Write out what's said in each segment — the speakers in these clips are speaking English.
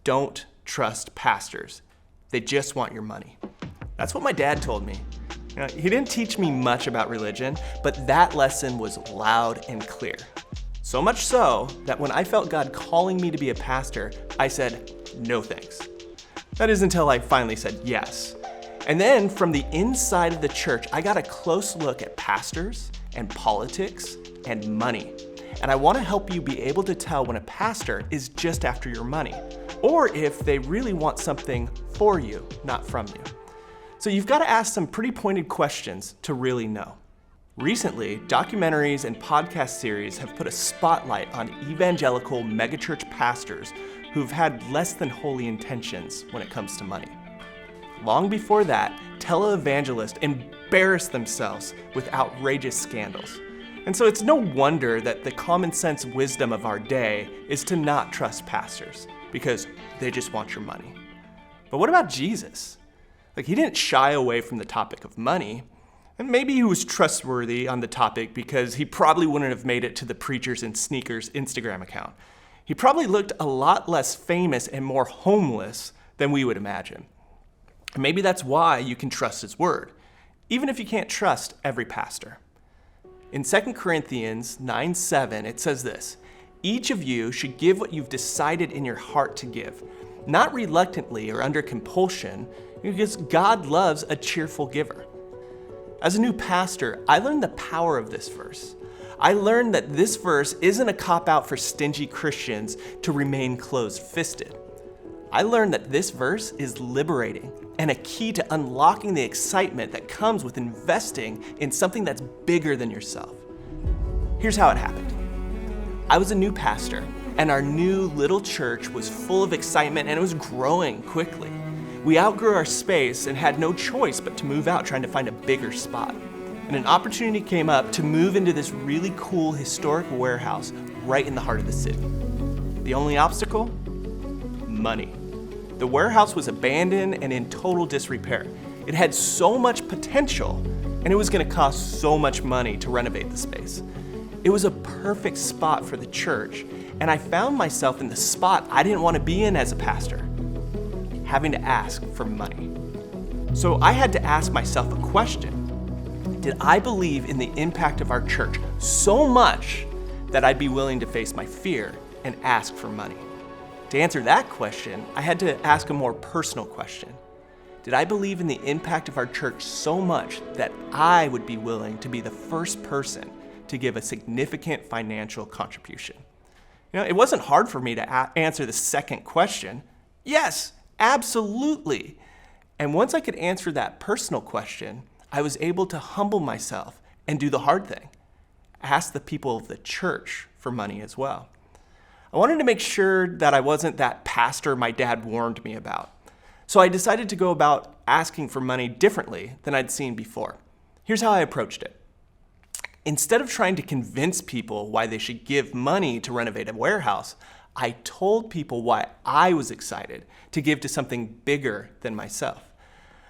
don't trust pastors. They just want your money. That's what my dad told me. He didn't teach me much about religion, but that lesson was loud and clear. So much so that when I felt God calling me to be a pastor, I said, no thanks. That is until I finally said yes. And then from the inside of the church, I got a close look at pastors and politics and money. And I want to help you be able to tell when a pastor is just after your money, or if they really want something for you, not from you. So you've got to ask some pretty pointed questions to really know. Recently, documentaries and podcast series have put a spotlight on evangelical megachurch pastors who've had less than holy intentions when it comes to money. Long before that, televangelists embarrassed themselves with outrageous scandals. And so it's no wonder that the common sense wisdom of our day is to not trust pastors because they just want your money. But what about Jesus? He didn't shy away from the topic of money. And maybe he was trustworthy on the topic because he probably wouldn't have made it to the Preachers in Sneakers Instagram account. He probably looked a lot less famous and more homeless than we would imagine. And maybe that's why you can trust his word, even if you can't trust every pastor. In 2 Corinthians 9:7, it says this, "Each of you should give what you've decided in your heart to give, not reluctantly or under compulsion, because God loves a cheerful giver." As a new pastor, I learned the power of this verse. I learned that this verse isn't a cop-out for stingy Christians to remain closed-fisted. I learned that this verse is liberating and a key to unlocking the excitement that comes with investing in something that's bigger than yourself. Here's how it happened. I was a new pastor, and our new little church was full of excitement and it was growing quickly. We outgrew our space and had no choice but to move out trying to find a bigger spot. And an opportunity came up to move into this really cool historic warehouse right in the heart of the city. The only obstacle? Money. The warehouse was abandoned and in total disrepair. It had so much potential, and it was going to cost so much money to renovate the space. It was a perfect spot for the church, and I found myself in the spot I didn't want to be in as a pastor, having to ask for money. So I had to ask myself a question. Did I believe in the impact of our church so much that I'd be willing to face my fear and ask for money? To answer that question, I had to ask a more personal question. Did I believe in the impact of our church so much that I would be willing to be the first person to give a significant financial contribution? It wasn't hard for me to answer the second question. Yes, absolutely. And once I could answer that personal question, I was able to humble myself and do the hard thing. Ask the people of the church for money as well. I wanted to make sure that I wasn't that pastor my dad warned me about. So I decided to go about asking for money differently than I'd seen before. Here's how I approached it. Instead of trying to convince people why they should give money to renovate a warehouse, I told people why I was excited to give to something bigger than myself.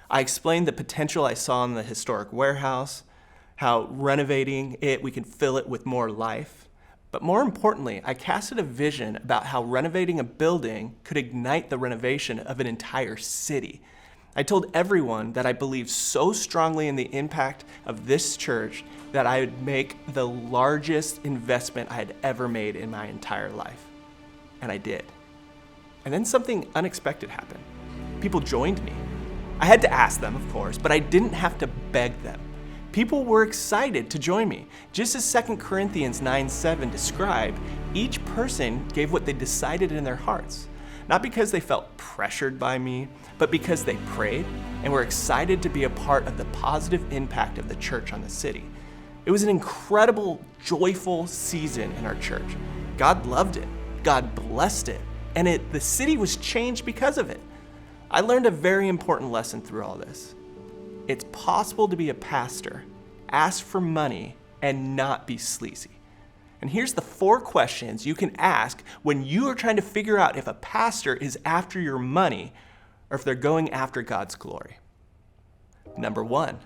I explained the potential I saw in the historic warehouse, how renovating it, we can fill it with more life. But more importantly, I casted a vision about how renovating a building could ignite the renovation of an entire city. I told everyone that I believed so strongly in the impact of this church that I would make the largest investment I had ever made in my entire life. And I did. And then something unexpected happened. People joined me. I had to ask them, of course, but I didn't have to beg them. People were excited to join me. Just as 2 Corinthians 9:7 described, each person gave what they decided in their hearts. Not because they felt pressured by me, but because they prayed and were excited to be a part of the positive impact of the church on the city. It was an incredible, joyful season in our church. God loved it. God blessed it. And the city was changed because of it. I learned a very important lesson through all this. It's possible to be a pastor, ask for money, and not be sleazy. And here's the 4 questions you can ask when you are trying to figure out if a pastor is after your money or if they're going after God's glory. Number 1,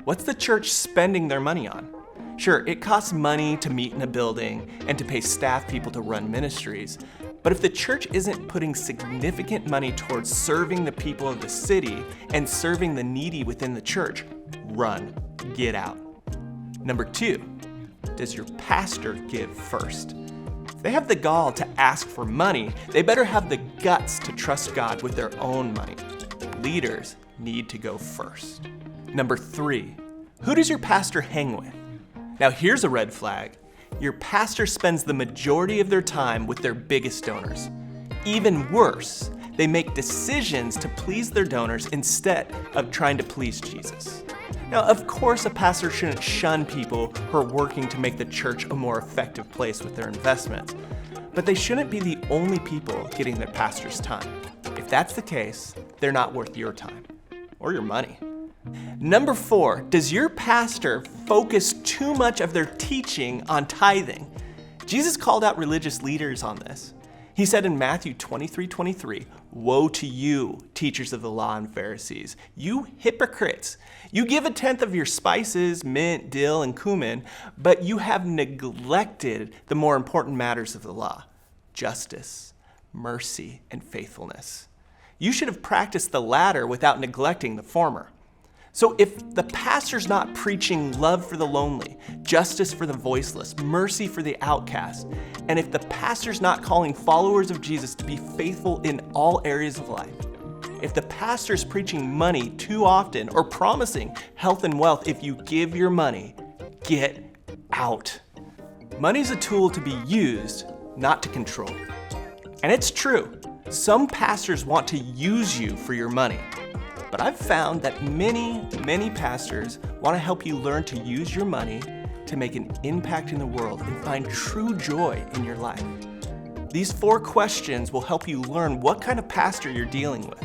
what's the church spending their money on? Sure, it costs money to meet in a building and to pay staff people to run ministries, But if the church isn't putting significant money towards serving the people of the city and serving the needy within the church, run, get out. Number 2, does your pastor give first? If they have the gall to ask for money, they better have the guts to trust God with their own money. Leaders need to go first. Number 3, who does your pastor hang with? Now here's a red flag. Your pastor spends the majority of their time with their biggest donors. Even worse, they make decisions to please their donors instead of trying to please Jesus. Now, of course, a pastor shouldn't shun people who are working to make the church a more effective place with their investments, but they shouldn't be the only people getting their pastor's time. If that's the case, they're not worth your time or your money. Number 4, does your pastor focus too much of their teaching on tithing? Jesus called out religious leaders on this. He said in Matthew 23:23, "Woe to you, teachers of the law and Pharisees, you hypocrites! You give 1/10 of your spices, mint, dill, and cumin, but you have neglected the more important matters of the law, justice, mercy, and faithfulness. You should have practiced the latter without neglecting the former." So if the pastor's not preaching love for the lonely, justice for the voiceless, mercy for the outcast, and if the pastor's not calling followers of Jesus to be faithful in all areas of life, if the pastor's preaching money too often or promising health and wealth if you give your money, get out. Money's a tool to be used, not to control. And it's true, some pastors want to use you for your money. But I've found that many pastors want to help you learn to use your money to make an impact in the world and find true joy in your life. These 4 questions will help you learn what kind of pastor you're dealing with.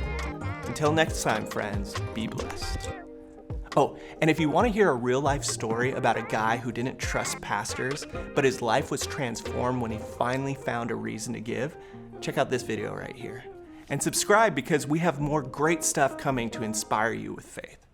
Until next time, friends, be blessed. Oh, and if you want to hear a real-life story about a guy who didn't trust pastors, but his life was transformed when he finally found a reason to give, check out this video right here. And subscribe because we have more great stuff coming to inspire you with faith.